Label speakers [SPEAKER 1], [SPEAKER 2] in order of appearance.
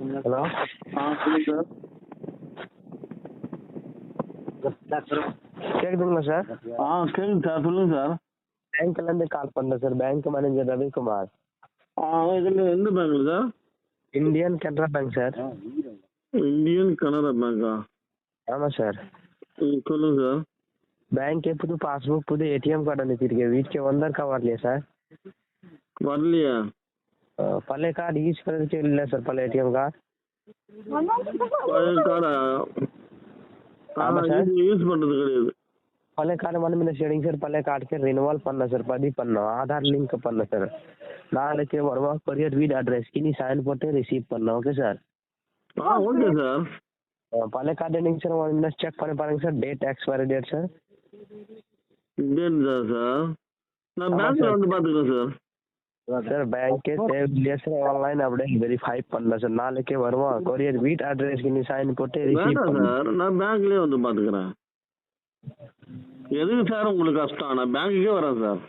[SPEAKER 1] Hello
[SPEAKER 2] சொல்லுங்க sir.
[SPEAKER 1] கேக்குதுங்களா sir?
[SPEAKER 2] கேக்குது சார், சொல்லுங்க சார்.
[SPEAKER 1] பேங்க்லேருந்து கால் பண்ணுறேன் சார். Bank manager Ravikumar.
[SPEAKER 2] இதில் எந்த பேங்க்ல sir?
[SPEAKER 1] Indian Canara bank sir.
[SPEAKER 2] Indian Canara பேங்கா?
[SPEAKER 1] ஆமாம் சார்.
[SPEAKER 2] சொல்லுங்க சார்.
[SPEAKER 1] பேங்க்கே புது பாஸ்புக் புது ஏடிஎம் கார்டு அனுப்பியிருக்கேன். வீட்டுக்கு வந்திருக்கா வரலையா சார்?
[SPEAKER 2] வரலையா?
[SPEAKER 1] பழைய கார்டு யூஸ் பண்ணுறதுக்கே இல்லை சார். பழைய ஏடிஎம் கார்டு
[SPEAKER 2] பழைய கார்டா?
[SPEAKER 1] ஆமாம் சார்.
[SPEAKER 2] யூஸ் பண்ணுறது கிடையாது.
[SPEAKER 1] பழைய கார்டு மட்டும் இந்த சரிங்க சார். பழைய கார்டுக்கு ரினுவல் பண்ணேன் சார். பதிவு பண்ணோம். ஆதார் லிங்க் பண்ணேன் சார். நாளைக்கு வருவா கொரியர் வீடு அட்ரஸ்க்கு நீ சைன் போட்டு ரிசீவ் பண்ணோம். Okay sir?
[SPEAKER 2] Okay sir.
[SPEAKER 1] பழைய கார்டு என்னங்க சார்? 1 minute செக் பண்ணி பாருங்க sir. Date expiry date sir.
[SPEAKER 2] Date தான் சார். நான்
[SPEAKER 1] ஆமாம்
[SPEAKER 2] பேங்க்ல
[SPEAKER 1] சார்.
[SPEAKER 2] வந்து பார்த்துக்கிறேன் சார்.
[SPEAKER 1] சார் பேங்க்கே தேவையில்லையா சார்? ஆன்லைன் அப்படியே வெரிஃபை பண்ணல சார். நாளைக்கே வருவான் கொரியர் வீட் அட்ரஸ்க்கு நீ சைன் போட்டு ரிசீவ்
[SPEAKER 2] வேண்டாம்
[SPEAKER 1] பண்ணு.
[SPEAKER 2] சார், நான் பேங்க்லேயே வந்து பார்த்துக்கிறேன். எதுக்கு சார் உங்களுக்கு கஷ்டம்? நான் பேங்க்குக்கே வரேன் சார்.